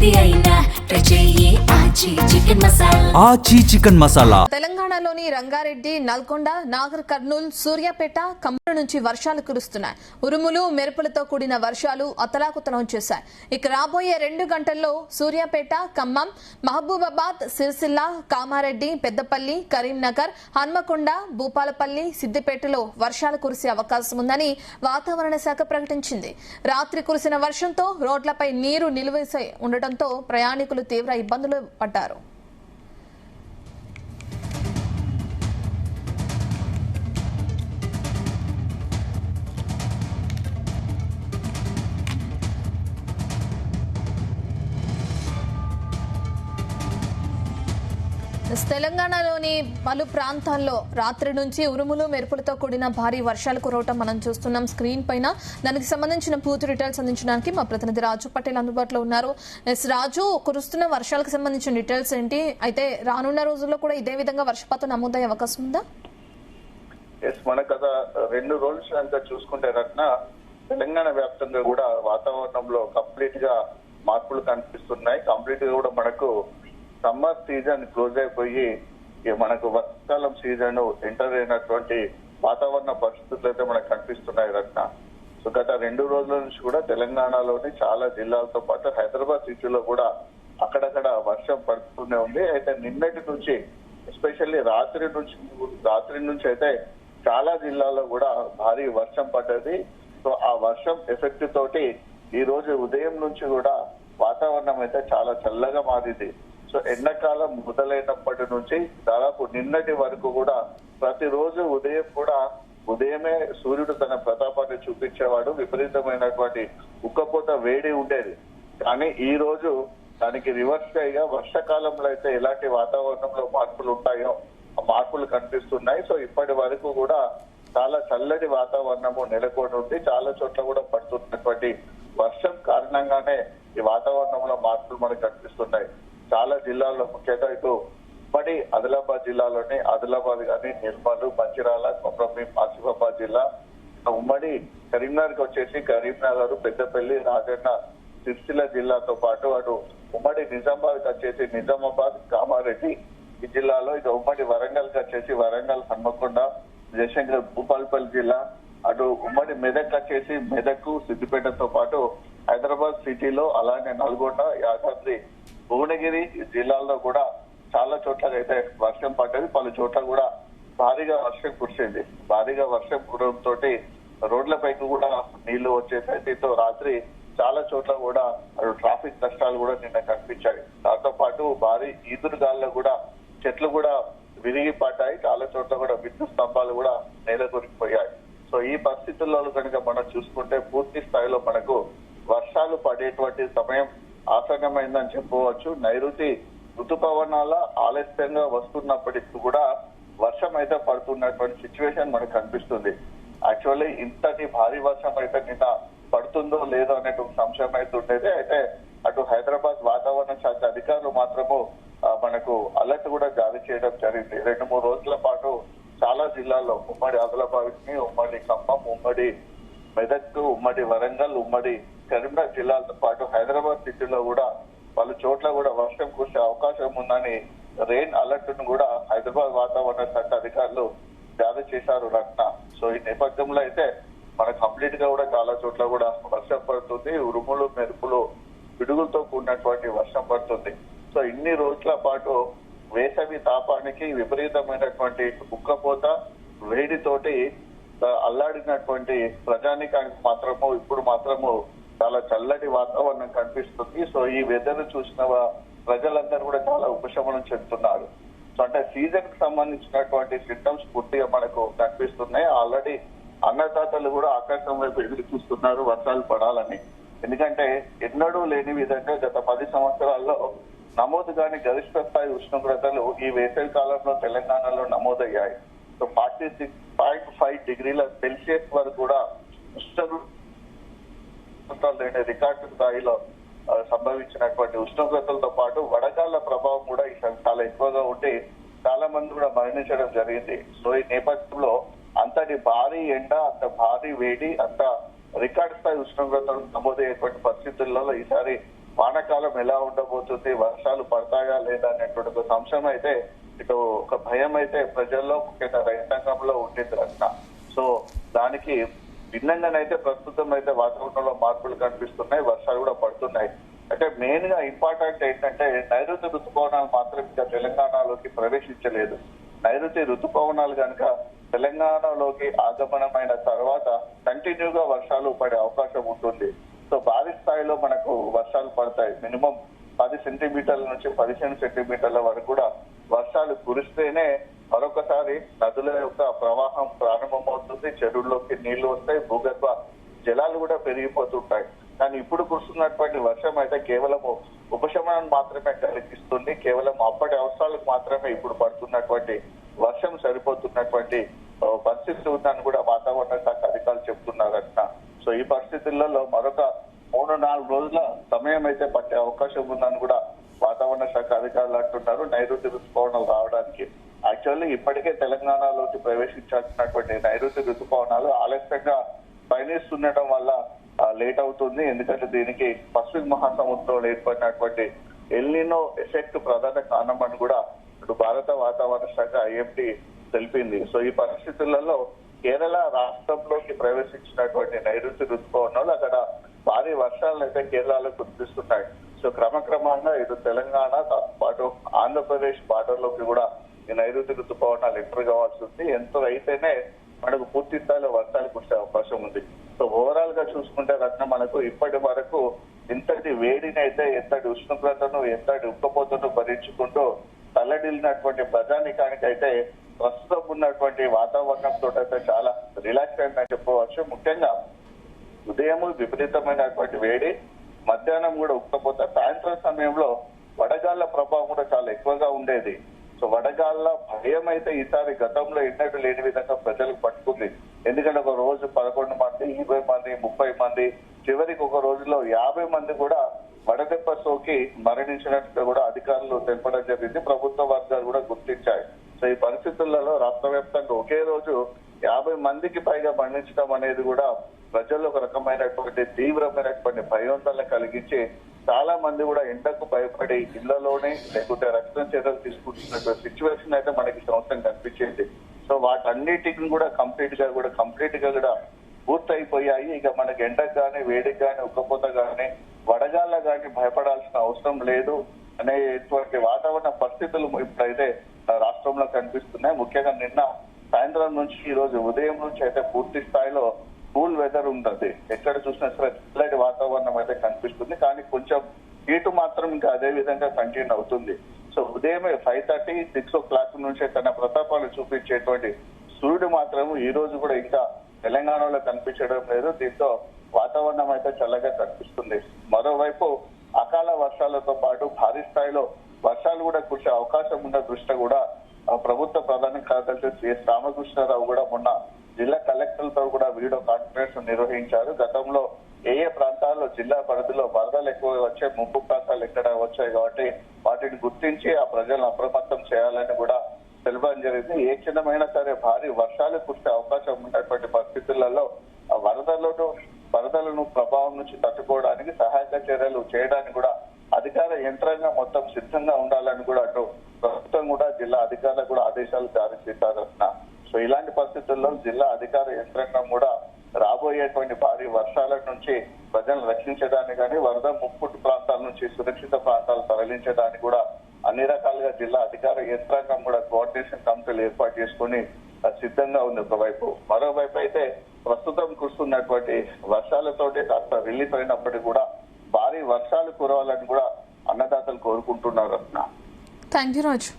ఏది అయినా ట్రై చెయ్యి ఆచి చికెన్ మసాలా. ఆచి చికెన్ మసాలా. తెలంగాణలోని రంగారెడ్డి, నల్గొండ, నాగర్ కర్నూల్, సూర్యాపేట, ఖమ్మం నుంచి వర్షాలు కురుస్తున్నాయి. ఉరుములు మెరుపులతో కూడిన వర్షాలు అతలాకుతలం చేశాయి. ఇక రాబోయే 2 గంటల్లో సూర్యాపేట, ఖమ్మం, మహబూబాబాద్, సిరిసిల్ల, కామారెడ్డి, పెద్దపల్లి, కరీంనగర్, హన్మకొండ, భూపాలపల్లి, సిద్దిపేటలో వర్షాలు కురిసే అవకాశం ఉందని వాతావరణ శాఖ ప్రకటించింది. రాత్రి కురిసిన వర్షంతో రోడ్లపై నీరు నిలువేసి ఉండటంతో ప్రయాణికులు తీవ్ర ఇబ్బందులు పడ్డారు. తెలంగాణలోని పలు ప్రాంతాల్లో రాత్రి నుంచి ఉరుములు మెరుపులతో కూడిన భారీ వర్షాలు కురవటం మనం చూస్తున్నాం స్క్రీన్ పైన. దానికి సంబంధించిన పూర్తి డీటెయిల్స్ అందించడానికి మా ప్రతినిధి రాజు పటేల్ అందుబాటులో ఉన్నారు. రాజు, కురుస్తున్న వర్షాలకు సంబంధించిన డీటెయిల్స్ ఏంటి? అయితే రానున్న రోజుల్లో కూడా ఇదే విధంగా వర్షపాతం నమోదయ్యే అవకాశం ఉందా? మన గత 2 రోజుల కనుక చూసుకుంటే రత్న తెలంగాణ వ్యాప్తంగా కూడా వాతావరణంలో కంప్లీట్ గా మార్పులు కనిపిస్తున్నాయి. కంప్లీట్ గా కూడా మనకు సమ్మర్ సీజన్ క్లోజ్ అయిపోయి మనకు వర్షాకాలం సీజన్ ఎంటర్ అయినటువంటి వాతావరణ పరిస్థితులు అయితే మనకు కనిపిస్తున్నాయి రత్న. సో గత 2 రోజుల నుంచి కూడా తెలంగాణలోని చాలా జిల్లాలతో పాటు హైదరాబాద్ సిటీలో కూడా అక్కడక్కడ వర్షం పడుతూనే ఉంది. అయితే నిన్నటి నుంచి ఎస్పెషల్లీ రాత్రి నుంచి అయితే చాలా జిల్లాల్లో కూడా భారీ వర్షం పడ్డది. సో ఆ వర్షం ఎఫెక్ట్ తోటి ఈ రోజు ఉదయం నుంచి కూడా వాతావరణం అయితే చాలా చల్లగా మారింది. సో ఎండాకాలం మొదలైనప్పటి నుంచి దాదాపు నిన్నటి వరకు కూడా ప్రతిరోజు ఉదయమే సూర్యుడు తన ప్రతాపాన్ని చూపించేవాడు. విపరీతమైనటువంటి ఉక్కపోత వేడి ఉండేది. కానీ ఈ రోజు దానికి రివర్స్ గా వర్షాకాలంలో అయితే ఎలాంటి వాతావరణంలో మార్పులు ఉంటాయో ఆ మార్పులు కనిపిస్తున్నాయి. సో ఇప్పటి వరకు కూడా చాలా చల్లటి వాతావరణము నెలకొని ఉంది. చాలా చోట్ల కూడా పడుతున్నటువంటి వర్షం కారణంగానే ఈ వాతావరణంలో మార్పులు మనకు కనిపిస్తున్నాయి. చాలా జిల్లాల్లో ముఖ్యంగా ఇటు ఉమ్మడి ఆదిలాబాద్ జిల్లాలోని ఆదిలాబాద్ కానీ నిర్మల్, మంచిర్యాల, కొమరంభీం, ఆసిఫాబాద్ జిల్లా, ఉమ్మడి కరీంనగర్కి వచ్చేసి కరీంనగర్, పెద్దపల్లి, రాజన్న, సిరిసిల్ల జిల్లాతో పాటు అటు ఉమ్మడి నిజామాబాద్కి వచ్చేసి నిజామాబాద్, కామారెడ్డి ఈ జిల్లాలో, ఇక ఉమ్మడి వరంగల్కి వచ్చేసి వరంగల్, హన్మకొండ, జయశంకర్, భూపాలపల్లి జిల్లా, అటు ఉమ్మడి మెదక్ వచ్చేసి మెదక్, సిద్దిపేటతో పాటు హైదరాబాద్ సిటీలో, అలానే నల్గొండ, యాదాద్రి, భువనగిరి జిల్లాల్లో కూడా చాలా చోట్ల అయితే వర్షం పడ్డది. పలు చోట్ల కూడా భారీగా వర్షం కురిసింది. భారీగా వర్షం కురవడంతో రోడ్లపైకి కూడా నీళ్లు వచ్చేసాయి. దీంతో రాత్రి చాలా చోట్ల కూడా ట్రాఫిక్ కష్టాలు కూడా నిన్న కనిపించాయి. దాంతో పాటు భారీ ఈదురుగాల్లో కూడా చెట్లు కూడా విరిగి పడ్డాయి. చాలా చోట్ల కూడా విద్యుత్ స్తంభాలు కూడా నేల కొరికిపోయాయి. సో ఈ పరిస్థితుల్లో కనుక మనం చూసుకుంటే పూర్తి స్థాయిలో మనకు వర్షాలు పడేటువంటి సమయం ఆసన్నమైందని చెప్పవచ్చు. నైరుతి ఋతుపవనాల ఆలస్యంగా వస్తున్నప్పటికీ కూడా వర్షం అయితే పడుతున్నటువంటి సిచ్యువేషన్ మనకు కనిపిస్తుంది. యాక్చువల్లీ ఇంతటి భారీ వర్షం అయితే నిన్న పడుతుందో లేదో అనే సంశయం అయితే ఉండేది. అయితే అటు హైదరాబాద్ వాతావరణ శాఖ అధికారులు మాత్రము మనకు అలర్ట్ కూడా జారీ చేయడం జరిగింది. 2-3 రోజుల పాటు చాలా జిల్లాల్లో ఉమ్మడి ఆదిలాబాద్ ని, ఉమ్మడి ఖమ్మం, ఉమ్మడి మెదక్, ఉమ్మడి వరంగల్, ఉమ్మడి కరీంనగర్ జిల్లాలతో పాటు హైదరాబాద్ సిటీలో కూడా పలు చోట్ల కూడా వర్షం కురిసే అవకాశం ఉందని రెయిన్ అలర్ట్ ను కూడా హైదరాబాద్ వాతావరణ శాఖ అధికారులు జారీ చేశారు రత్న. సో ఈ నేపథ్యంలో అయితే మనకు కంప్లీట్ గా కూడా చాలా చోట్ల కూడా వర్షం పడుతుంది. ఉరుములు మెరుపులు పిడుగులతో కూడినటువంటి వర్షం పడుతుంది. సో ఇన్ని రోజుల పాటు వేసవి తాపానికి విపరీతమైనటువంటి ఉక్కపోత వేడితోటి అల్లాడినటువంటి ప్రజానికానికి మాత్రము ఇప్పుడు మాత్రము చాలా చల్లటి వాతావరణం కనిపిస్తుంది. సో ఈ వెదర్ చూసిన ప్రజలందరూ కూడా చాలా ఉపశమనం చెందుతున్నారు. సో అంటే సీజన్ కి సంబంధించినటువంటి సిమ్టమ్స్ పూర్తిగా మనకు కనిపిస్తున్నాయి. ఆల్రెడీ అన్నదాతలు కూడా ఆకాశం వైపు ఎదురు చూస్తున్నారు వర్షాలు పడాలని. ఎందుకంటే ఎన్నడూ లేని విధంగా గత 10 సంవత్సరాల్లో నమోదు కాని గరిష్ట స్థాయి ఉష్ణోగ్రతలు ఈ వేసవి కాలంలో తెలంగాణలో నమోదయ్యాయి. సో 46.5 డిగ్రీల సెల్సియస్ వరకు కూడా రికార్డు స్థాయిలో సంభవించినటువంటి ఉష్ణోగ్రతలతో పాటు వడగాళ్ల ప్రభావం కూడా ఈసారి చాలా ఎక్కువగా ఉండి చాలా మంది కూడా మరణించడం జరిగింది. సో ఈ నేపథ్యంలో అంతటి భారీ ఎండ, అంత భారీ వేడి, అంత రికార్డు స్థాయి ఉష్ణోగ్రతలు నమోదయ్యేటువంటి పరిస్థితుల్లో ఈసారి వానాకాలం ఎలా ఉండబోతుంది, వర్షాలు పడతాయా లేదా అనేటువంటి ఒక సంశయం అయితే ఇటు ఒక భయం అయితే ప్రజల్లో ముఖ్యంగా రైతాంగంలో ఉండింది రచన. సో దానికి భిన్నంగానైతే ప్రస్తుతం అయితే వాతావరణంలో మార్పులు కనిపిస్తున్నాయి, వర్షాలు కూడా పడుతున్నాయి. అంటే మెయిన్ గా ఇంపార్టెంట్ ఏంటంటే నైరుతి ఋతుపవనాలు మాత్రం ఇంకా తెలంగాణలోకి ప్రవేశించలేదు. నైరుతి ఋతుపవనాలు కనుక తెలంగాణలోకి ఆగమనమైన తర్వాత కంటిన్యూగా వర్షాలు పడే అవకాశం ఉంటుంది. సో భారీ స్థాయిలో మనకు వర్షాలు పడతాయి. మినిమం 10 సెంటీమీటర్ల నుంచి 15 సెంటీమీటర్ల వరకు కూడా వర్షాలు కురిస్తేనే మరొకసారి నదుల యొక్క ప్రవాహం ప్రారంభమవుతుంది, చెరువుల్లోకి నీళ్లు వస్తాయి, భూగర్భ జలాలు కూడా పెరిగిపోతుంటాయి. కానీ ఇప్పుడు కురుస్తున్నటువంటి వర్షం అయితే కేవలం ఉపశమనం మాత్రమే కలిగిస్తుంది. కేవలం అప్పటి అవసరాలకు మాత్రమే ఇప్పుడు పడుతున్నటువంటి వర్షం సరిపోతున్నటువంటి పరిస్థితి ఉందని కూడా వాతావరణ శాఖ అధికారులు చెప్తున్నారట. సో ఈ పరిస్థితులలో మరొక 3-4 రోజుల సమయం అయితే పట్టే అవకాశం ఉందని కూడా వాతావరణ శాఖ అధికారులు అంటున్నారు. నైరుతి ఋతుపవనాలు రావడానికి యాక్చువల్లీ ఇప్పటికే తెలంగాణలోకి ప్రవేశించాల్సినటువంటి నైరుతి ఋతుపవనాలు ఆలస్యంగా పయనిస్తుండటం వల్ల లేట్ అవుతుంది. ఎందుకంటే దీనికి పసిఫిక్ మహాసముద్రంలో ఏర్పడినటువంటి ఎల్నినో ఎఫెక్ట్ ప్రధాన కారణం అని కూడా ఇటు భారత వాతావరణ శాఖ ఐఎండీ తెలిపింది. సో ఈ పరిస్థితులలో కేరళ రాష్ట్రంలోకి ప్రవేశించినటువంటి నైరుతి ఋతుపవనాలు అక్కడ భారీ వర్షాలను అయితే కేరళలో కురిపిస్తున్నాయి. సో క్రమక్రమంగా ఇటు తెలంగాణతో పాటు ఆంధ్రప్రదేశ్ బార్డర్లోకి కూడా ఈ నైరుతి ఋతుపవనాలు ఎంటర్ కావాల్సి ఉంది. ఎంత అయితేనే మనకు పూర్తి స్థాయిలో వర్షాలు కురిసే అవకాశం ఉంది. సో ఓవరాల్ గా చూసుకుంటే రత్న మనకు ఇప్పటి వరకు ఇంతటి వేడిని అయితే, ఎంతటి ఉష్ణోగ్రతను, ఎంతటి ఉక్కపోతను భరించుకుంటూ తల్లడిల్లినటువంటి ప్రజానికానికి అయితే ప్రస్తుతం ఉన్నటువంటి వాతావరణంతో అయితే చాలా రిలాక్స్ అయిందని చెప్పవచ్చు. ముఖ్యంగా ఉదయం విపరీతమైనటువంటి వేడి, మధ్యాహ్నం కూడా ఉక్కపోత, సాయంత్రం సమయంలో వడగాళ్ల ప్రభావం కూడా చాలా ఎక్కువగా ఉండేది. సో వడగాళ్ల భయం అయితే ఈసారి గతంలో ఎన్నడూ లేని విధంగా ప్రజలకు పట్టుకుంది. ఎందుకంటే ఒక రోజు 11 మంది, 20 మంది, 30 మంది, చివరికి ఒక రోజులో 50 మంది కూడా వడదెబ్బ సోకి మరణించినట్టుగా కూడా అధికారులు తెలపడం జరిగింది. ప్రభుత్వ వర్గాలు కూడా గుర్తించాయి. సో ఈ పరిస్థితులలో రాష్ట్ర వ్యాప్తంగా ఒకే రోజు 50 మందికి పైగా మరణించడం అనేది కూడా ప్రజల్లో ఒక రకమైనటువంటి తీవ్రమైనటువంటి భయోందోళన కలిగించి చాలా మంది కూడా ఎండకు భయపడి ఇళ్లలోనే లేకుంటే రక్షణ చర్యలు తీసుకుంటున్నటువంటి సిచ్యువేషన్ అయితే మనకి సంవత్సరం కనిపించింది. సో వాటన్నిటిని కూడా కంప్లీట్ గా కూడా పూర్తయిపోయాయి. ఇక మనకి ఎండకు కానీ, వేడికి కానీ, ఉక్కపోత కానీ, వడగాళ్ళ కానీ భయపడాల్సిన అవసరం లేదు అనేటువంటి వాతావరణ పరిస్థితులు ఇప్పుడైతే రాష్ట్రంలో కనిపిస్తున్నాయి. ముఖ్యంగా నిన్న సాయంత్రం నుంచి ఈ రోజు ఉదయం నుంచి అయితే పూర్తి స్థాయిలో కూల్ వెదర్ ఉంటుంది. ఎక్కడ చూసినా సరే చల్లటి వాతావరణం అయితే కనిపిస్తుంది. కానీ కొంచెం హీటు మాత్రం ఇంకా అదే విధంగా కంటిన్యూ అవుతుంది. సో ఉదయమే 5:30, 6 o'clock నుంచే తన ప్రతాపాలు చూపించేటువంటి సూర్యుడు మాత్రం ఈ రోజు కూడా ఇంకా తెలంగాణలో కనిపించడం లేదు. దీంతో వాతావరణం అయితే చల్లగా కనిపిస్తుంది. మరోవైపు అకాల వర్షాలతో పాటు భారీ స్థాయిలో వర్షాలు కూడా కురిసే అవకాశం ఉన్న దృష్ట్యా కూడా ప్రభుత్వ ప్రధాన కార్యదర్శి సిఎస్ రామకృష్ణారావు కూడా మొన్న జిల్లా కలెక్టర్లతో కూడా వీడియో కాన్ఫరెన్స్ నిర్వహించారు. గతంలో ఏ ప్రాంతాల్లో జిల్లా పరిధిలో వరదలు ఎక్కువగా వచ్చాయి, ముంపు ప్రాంతాలు ఎక్కడ వచ్చాయి కాబట్టి వాటిని గుర్తించి ఆ ప్రజలను అప్రమత్తం చేయాలని కూడా తెలపడం జరిగింది. ఏ క్షణమైనా సరే భారీ వర్షాలు కురిసే అవకాశం ఉన్నటువంటి పరిస్థితులలో ఆ వరదలను ప్రభావం నుంచి తట్టుకోవడానికి సహాయక చర్యలు చేయడానికి కూడా అధికార యంత్రాంగం మొత్తం సిద్ధంగా ఉండాలని కూడా అటు ప్రభుత్వం కూడా జిల్లా అధికారులకు కూడా ఆదేశాలు జారీ చేశారన్న. సో ఇలాంటి పరిస్థితుల్లో జిల్లా అధికార యంత్రాంగం కూడా రాబోయేటువంటి భారీ వాళ్ళ నుంచి ప్రజలను రక్షించడానికి కానీ వరద ముప్పు ప్రాంతాల నుంచి సురక్షిత ప్రాంతాలు తరలించడానికి కూడా అన్ని రకాలుగా జిల్లా అధికార యంత్రాంగం కూడా కోఆర్డినేషన్ కమిటీలు ఏర్పాటు చేసుకుని సిద్ధంగా ఉంది ఒకవైపు. మరోవైపు అయితే ప్రస్తుతం కురుస్తున్నటువంటి వర్షాలతోటి కాస్త రిలీఫ్ అయినప్పటికీ కూడా భారీ వర్షాలు కురవాలని కూడా అన్నదాతలు కోరుకుంటున్నారు. Thank you Raju.